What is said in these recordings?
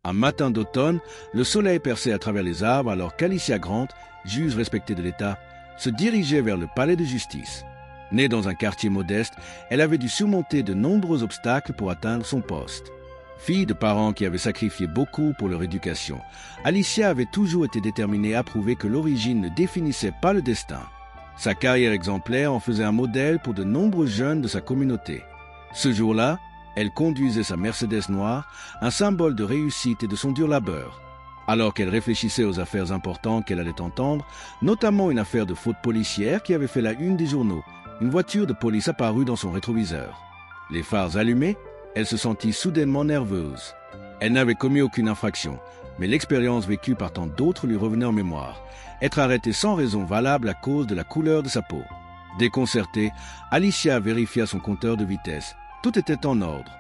Un matin d'automne, le soleil perçait à travers les arbres alors qu'Alicia Grant, juge respectée de l'État, se dirigeait vers le palais de justice. Née dans un quartier modeste, elle avait dû surmonter de nombreux obstacles pour atteindre son poste. Fille de parents qui avaient sacrifié beaucoup pour leur éducation, Alicia avait toujours été déterminée à prouver que l'origine ne définissait pas le destin. Sa carrière exemplaire en faisait un modèle pour de nombreux jeunes de sa communauté. Ce jour-là, elle conduisait sa Mercedes noire, un symbole de réussite et de son dur labeur. Alors qu'elle réfléchissait aux affaires importantes qu'elle allait entendre, notamment une affaire de faute policière qui avait fait la une des journaux, une voiture de police apparut dans son rétroviseur. Les phares allumés, elle se sentit soudainement nerveuse. Elle n'avait commis aucune infraction, mais l'expérience vécue par tant d'autres lui revenait en mémoire. Être arrêtée sans raison valable à cause de la couleur de sa peau. Déconcertée, Alicia vérifia son compteur de vitesse. Tout était en ordre.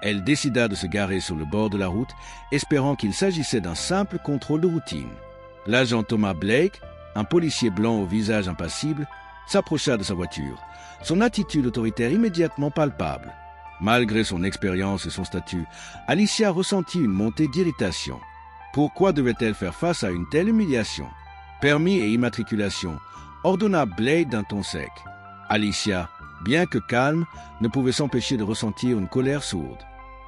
Elle décida de se garer sur le bord de la route, espérant qu'il s'agissait d'un simple contrôle de routine. L'agent Thomas Blake, un policier blanc au visage impassible, s'approcha de sa voiture, son attitude autoritaire immédiatement palpable. Malgré son expérience et son statut, Alicia ressentit une montée d'irritation. Pourquoi devait-elle faire face à une telle humiliation? Permis et immatriculation, ordonna Blake d'un ton sec. Alicia, bien que calme, ne pouvait s'empêcher de ressentir une colère sourde.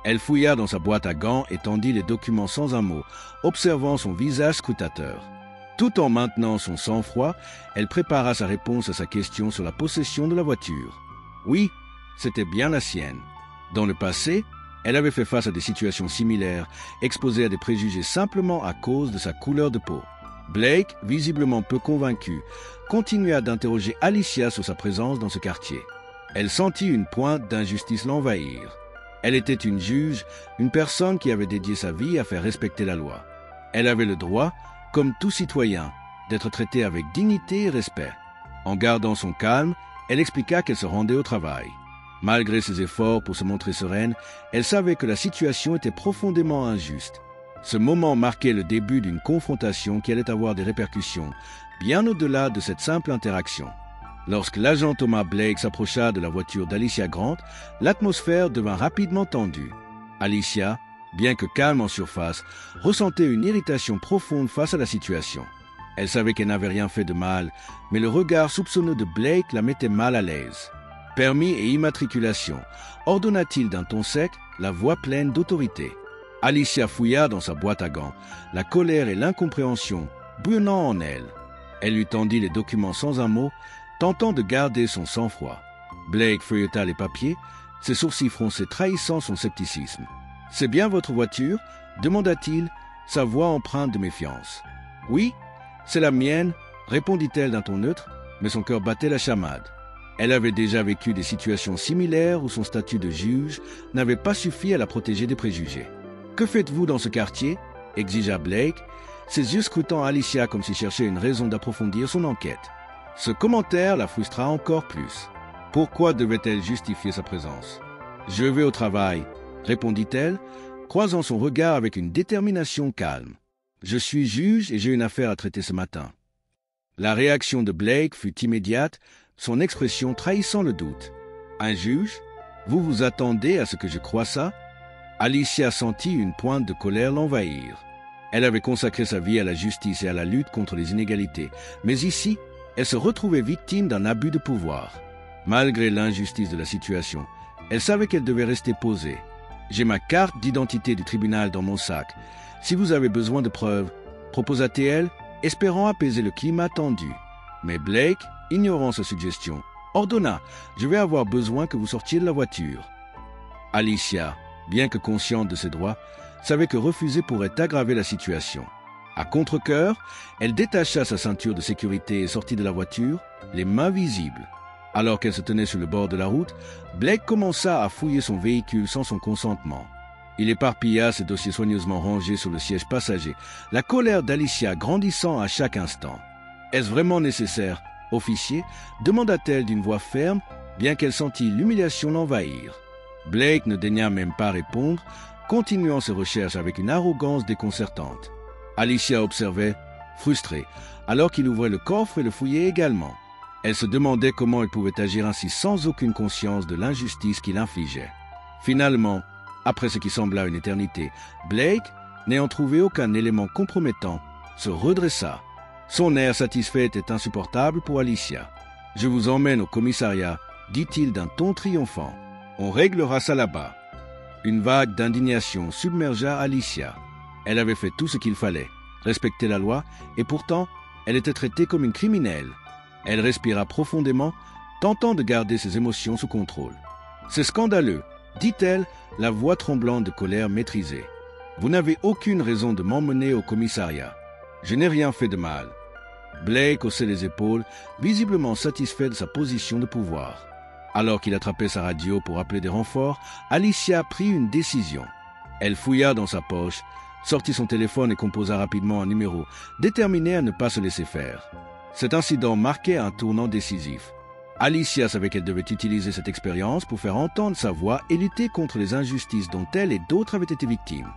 Elle fouilla dans sa boîte à gants et tendit les documents sans un mot, observant son visage scrutateur. Tout en maintenant son sang-froid, elle prépara sa réponse à sa question sur la possession de la voiture. Oui, c'était bien la sienne. Dans le passé, elle avait fait face à des situations similaires, exposée à des préjugés simplement à cause de sa couleur de peau. Blake, visiblement peu convaincu, continua d'interroger Alicia sur sa présence dans ce quartier. Elle sentit une pointe d'injustice l'envahir. Elle était une juge, une personne qui avait dédié sa vie à faire respecter la loi. Elle avait le droit, comme tout citoyen, d'être traitée avec dignité et respect. En gardant son calme, elle expliqua qu'elle se rendait au travail. Malgré ses efforts pour se montrer sereine, elle savait que la situation était profondément injuste. Ce moment marquait le début d'une confrontation qui allait avoir des répercussions, bien au-delà de cette simple interaction. Lorsque l'agent Thomas Blake s'approcha de la voiture d'Alicia Grant, l'atmosphère devint rapidement tendue. Alicia, bien que calme en surface, ressentait une irritation profonde face à la situation. Elle savait qu'elle n'avait rien fait de mal, mais le regard soupçonneux de Blake la mettait mal à l'aise. Permis et immatriculation, ordonna-t-il d'un ton sec, la voix pleine d'autorité. Alicia fouilla dans sa boîte à gants, la colère et l'incompréhension brûlant en elle. Elle lui tendit les documents sans un mot, tentant de garder son sang-froid. Blake feuilleta les papiers, ses sourcils froncés trahissant son scepticisme. « C'est bien votre voiture ?» demanda-t-il, sa voix empreinte de méfiance. « Oui, c'est la mienne » répondit-elle d'un ton neutre, mais son cœur battait la chamade. Elle avait déjà vécu des situations similaires où son statut de juge n'avait pas suffi à la protéger des préjugés. « Que faites-vous dans ce quartier ?» exigea Blake, ses yeux scrutant Alicia comme s'il cherchait une raison d'approfondir son enquête. Ce commentaire la frustra encore plus. Pourquoi devait-elle justifier sa présence? « Je vais au travail », répondit-elle, croisant son regard avec une détermination calme. « Je suis juge et j'ai une affaire à traiter ce matin. » La réaction de Blake fut immédiate, son expression trahissant le doute. « Un juge? Vous vous attendez à ce que je croie ça ?» Alicia sentit une pointe de colère l'envahir. Elle avait consacré sa vie à la justice et à la lutte contre les inégalités, mais ici, elle se retrouvait victime d'un abus de pouvoir. Malgré l'injustice de la situation, elle savait qu'elle devait rester posée. « J'ai ma carte d'identité du tribunal dans mon sac. Si vous avez besoin de preuves, » proposa-t-elle, espérant apaiser le climat tendu. Mais Blake, ignorant sa suggestion, ordonna « Je vais avoir besoin que vous sortiez de la voiture. » Alicia, bien que consciente de ses droits, savait que refuser pourrait aggraver la situation. À contre-cœur, elle détacha sa ceinture de sécurité et sortit de la voiture, les mains visibles. Alors qu'elle se tenait sur le bord de la route, Blake commença à fouiller son véhicule sans son consentement. Il éparpilla ses dossiers soigneusement rangés sur le siège passager, la colère d'Alicia grandissant à chaque instant. « Est-ce vraiment nécessaire, officier ?» demanda-t-elle d'une voix ferme, bien qu'elle sentit l'humiliation l'envahir. Blake ne daigna même pas répondre, continuant ses recherches avec une arrogance déconcertante. Alicia observait, frustrée, alors qu'il ouvrait le coffre et le fouillait également. Elle se demandait comment elle pouvait agir ainsi sans aucune conscience de l'injustice qu'il infligeait. Finalement, après ce qui sembla une éternité, Blake, n'ayant trouvé aucun élément compromettant, se redressa. Son air satisfait était insupportable pour Alicia. « Je vous emmène au commissariat », dit-il d'un ton triomphant. « On réglera ça là-bas. » Une vague d'indignation submergea Alicia. Elle avait fait tout ce qu'il fallait, respecter la loi, et pourtant, elle était traitée comme une criminelle. Elle respira profondément, tentant de garder ses émotions sous contrôle. « C'est scandaleux », dit-elle, la voix tremblante de colère maîtrisée. « Vous n'avez aucune raison de m'emmener au commissariat. Je n'ai rien fait de mal. » Blake haussait les épaules, visiblement satisfait de sa position de pouvoir. Alors qu'il attrapait sa radio pour appeler des renforts, Alicia prit une décision. Elle fouilla dans sa poche, sortit son téléphone et composa rapidement un numéro, déterminée à ne pas se laisser faire. Cet incident marquait un tournant décisif. Alicia savait qu'elle devait utiliser cette expérience pour faire entendre sa voix et lutter contre les injustices dont elle et d'autres avaient été victimes.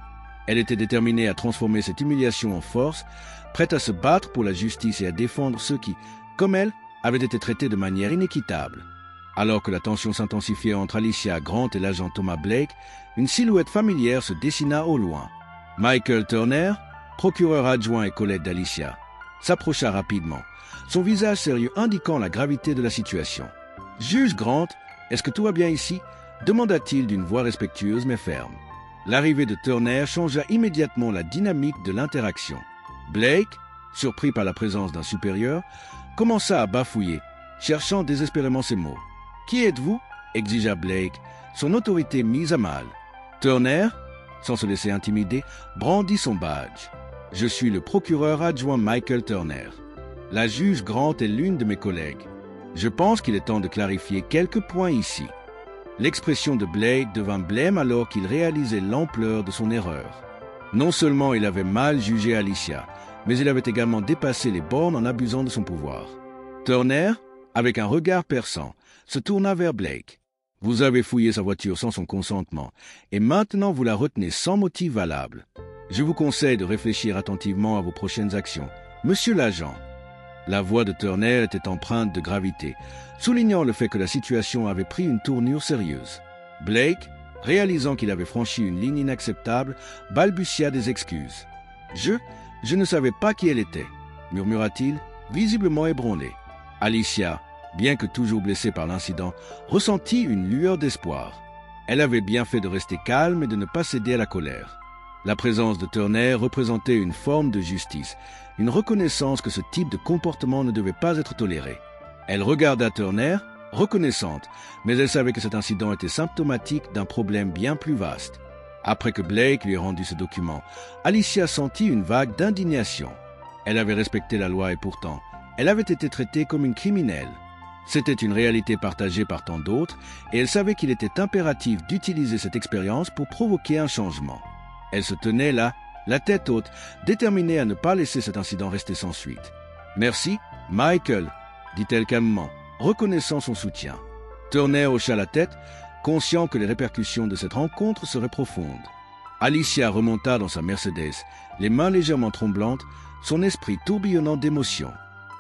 Elle était déterminée à transformer cette humiliation en force, prête à se battre pour la justice et à défendre ceux qui, comme elle, avaient été traités de manière inéquitable. Alors que la tension s'intensifiait entre Alicia Grant et l'agent Thomas Blake, une silhouette familière se dessina au loin. Michael Turner, procureur adjoint et collègue d'Alicia, s'approcha rapidement, son visage sérieux indiquant la gravité de la situation. « Juge Grant, est-ce que tout va bien ici ?» demanda-t-il d'une voix respectueuse mais ferme. L'arrivée de Turner changea immédiatement la dynamique de l'interaction. Blake, surpris par la présence d'un supérieur, commença à bafouiller, cherchant désespérément ses mots. « Qui êtes-vous » exigea Blake, son autorité mise à mal. Turner, sans se laisser intimider, brandit son badge. « Je suis le procureur adjoint Michael Turner. La juge Grant est l'une de mes collègues. Je pense qu'il est temps de clarifier quelques points ici. » L'expression de Blake devint blême alors qu'il réalisait l'ampleur de son erreur. Non seulement il avait mal jugé Alicia, mais il avait également dépassé les bornes en abusant de son pouvoir. Turner, avec un regard perçant, se tourna vers Blake. « Vous avez fouillé sa voiture sans son consentement, et maintenant vous la retenez sans motif valable. Je vous conseille de réfléchir attentivement à vos prochaines actions. Monsieur l'agent. » La voix de Turner était empreinte de gravité, soulignant le fait que la situation avait pris une tournure sérieuse. Blake, réalisant qu'il avait franchi une ligne inacceptable, balbutia des excuses. « Je ne savais pas qui elle était », murmura-t-il, visiblement ébranlé. Alicia, bien que toujours blessée par l'incident, ressentit une lueur d'espoir. Elle avait bien fait de rester calme et de ne pas céder à la colère. La présence de Turner représentait une forme de justice, une reconnaissance que ce type de comportement ne devait pas être toléré. Elle regarda Turner, reconnaissante, mais elle savait que cet incident était symptomatique d'un problème bien plus vaste. Après que Blake lui ait rendu ce document, Alicia sentit une vague d'indignation. Elle avait respecté la loi et pourtant, elle avait été traitée comme une criminelle. C'était une réalité partagée par tant d'autres et elle savait qu'il était impératif d'utiliser cette expérience pour provoquer un changement. Elle se tenait là, la tête haute, déterminée à ne pas laisser cet incident rester sans suite. « Merci, Michael », dit-elle calmement, reconnaissant son soutien. Turner hocha la tête, conscient que les répercussions de cette rencontre seraient profondes. Alicia remonta dans sa Mercedes, les mains légèrement tremblantes, son esprit tourbillonnant d'émotions.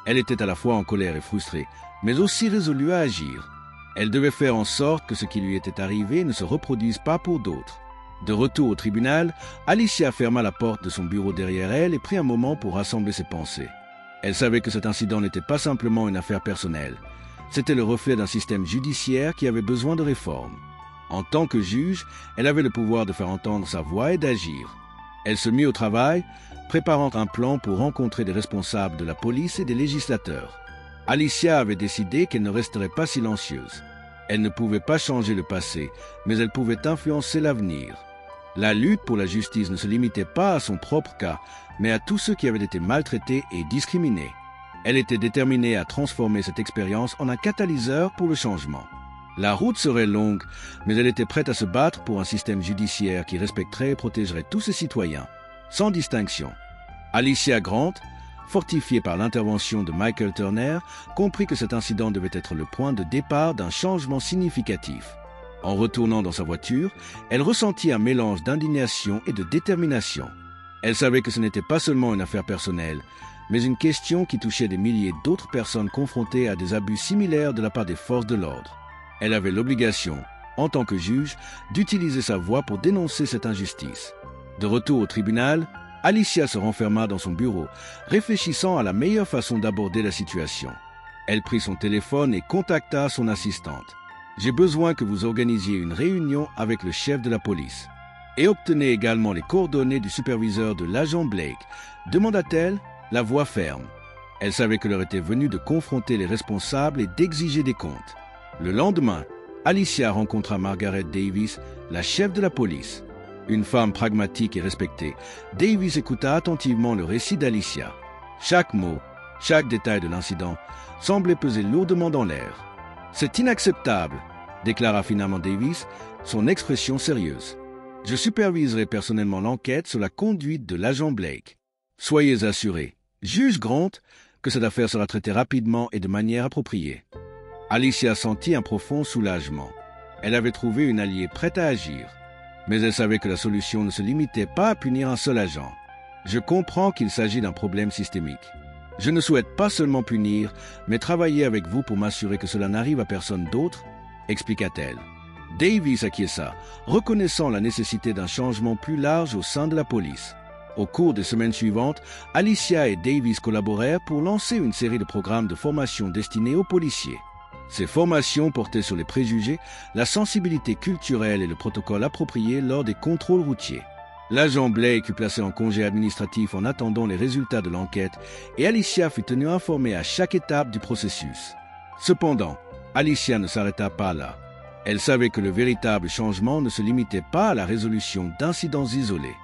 Elle était à la fois en colère et frustrée, mais aussi résolue à agir. Elle devait faire en sorte que ce qui lui était arrivé ne se reproduise pas pour d'autres. De retour au tribunal, Alicia ferma la porte de son bureau derrière elle et prit un moment pour rassembler ses pensées. Elle savait que cet incident n'était pas simplement une affaire personnelle. C'était le reflet d'un système judiciaire qui avait besoin de réforme. En tant que juge, elle avait le pouvoir de faire entendre sa voix et d'agir. Elle se mit au travail, préparant un plan pour rencontrer des responsables de la police et des législateurs. Alicia avait décidé qu'elle ne resterait pas silencieuse. Elle ne pouvait pas changer le passé, mais elle pouvait influencer l'avenir. La lutte pour la justice ne se limitait pas à son propre cas, mais à tous ceux qui avaient été maltraités et discriminés. Elle était déterminée à transformer cette expérience en un catalyseur pour le changement. La route serait longue, mais elle était prête à se battre pour un système judiciaire qui respecterait et protégerait tous ses citoyens, sans distinction. Alicia Grant, fortifiée par l'intervention de Michael Turner, comprit que cet incident devait être le point de départ d'un changement significatif. En retournant dans sa voiture, elle ressentit un mélange d'indignation et de détermination. Elle savait que ce n'était pas seulement une affaire personnelle, mais une question qui touchait des milliers d'autres personnes confrontées à des abus similaires de la part des forces de l'ordre. Elle avait l'obligation, en tant que juge, d'utiliser sa voix pour dénoncer cette injustice. De retour au tribunal, Alicia se renferma dans son bureau, réfléchissant à la meilleure façon d'aborder la situation. Elle prit son téléphone et contacta son assistante. « J'ai besoin que vous organisiez une réunion avec le chef de la police. Et obtenez également les coordonnées du superviseur de l'agent Blake, demanda-t-elle, la voix ferme. Elle savait que l'heure était venue de confronter les responsables et d'exiger des comptes. Le lendemain, Alicia rencontra Margaret Davis, la chef de la police. Une femme pragmatique et respectée, Davis écouta attentivement le récit d'Alicia. Chaque mot, chaque détail de l'incident semblait peser lourdement dans l'air. « C'est inacceptable », déclara finalement Davis, son expression sérieuse. « Je superviserai personnellement l'enquête sur la conduite de l'agent Blake. Soyez assurés, juge Grant, que cette affaire sera traitée rapidement et de manière appropriée. » Alicia sentit un profond soulagement. Elle avait trouvé une alliée prête à agir. Mais elle savait que la solution ne se limitait pas à punir un seul agent. « Je comprends qu'il s'agit d'un problème systémique. Je ne souhaite pas seulement punir, mais travailler avec vous pour m'assurer que cela n'arrive à personne d'autre, » expliqua-t-elle. Davis acquiesça, reconnaissant la nécessité d'un changement plus large au sein de la police. Au cours des semaines suivantes, Alicia et Davis collaborèrent pour lancer une série de programmes de formation destinés aux policiers. Ces formations portaient sur les préjugés, la sensibilité culturelle et le protocole approprié lors des contrôles routiers. L'agent Blake fut placé en congé administratif en attendant les résultats de l'enquête et Alicia fut tenue informée à chaque étape du processus. Cependant, Alicia ne s'arrêta pas là. Elle savait que le véritable changement ne se limitait pas à la résolution d'incidents isolés.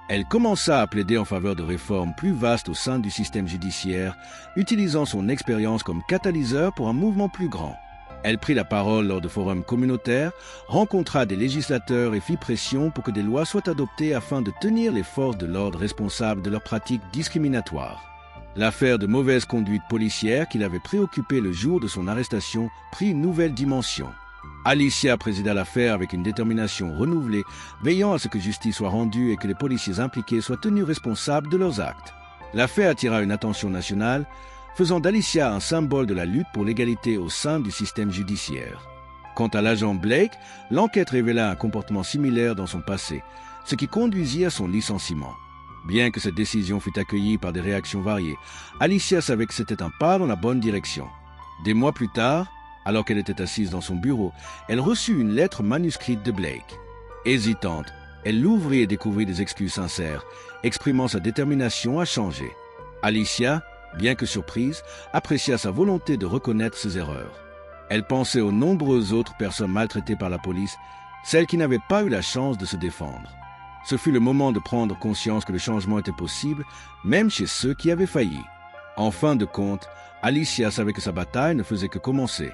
Elle commença à plaider en faveur de réformes plus vastes au sein du système judiciaire, utilisant son expérience comme catalyseur pour un mouvement plus grand. Elle prit la parole lors de forums communautaires, rencontra des législateurs et fit pression pour que des lois soient adoptées afin de tenir les forces de l'ordre responsables de leurs pratiques discriminatoires. L'affaire de mauvaise conduite policière qui l'avait préoccupé le jour de son arrestation prit une nouvelle dimension. Alicia présida l'affaire avec une détermination renouvelée, veillant à ce que justice soit rendue et que les policiers impliqués soient tenus responsables de leurs actes. L'affaire attira une attention nationale, faisant d'Alicia un symbole de la lutte pour l'égalité au sein du système judiciaire. Quant à l'agent Blake, l'enquête révéla un comportement similaire dans son passé, ce qui conduisit à son licenciement. Bien que cette décision fût accueillie par des réactions variées, Alicia savait que c'était un pas dans la bonne direction. Des mois plus tard, alors qu'elle était assise dans son bureau, elle reçut une lettre manuscrite de Blake. Hésitante, elle l'ouvrit et découvrit des excuses sincères, exprimant sa détermination à changer. Alicia, bien que surprise, apprécia sa volonté de reconnaître ses erreurs. Elle pensait aux nombreuses autres personnes maltraitées par la police, celles qui n'avaient pas eu la chance de se défendre. Ce fut le moment de prendre conscience que le changement était possible, même chez ceux qui avaient failli. En fin de compte, Alicia savait que sa bataille ne faisait que commencer.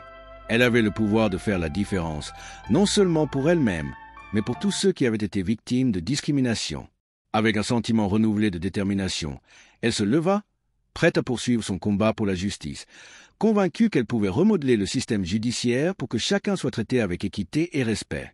Elle avait le pouvoir de faire la différence, non seulement pour elle-même, mais pour tous ceux qui avaient été victimes de discrimination. Avec un sentiment renouvelé de détermination, elle se leva, prête à poursuivre son combat pour la justice, convaincue qu'elle pouvait remodeler le système judiciaire pour que chacun soit traité avec équité et respect.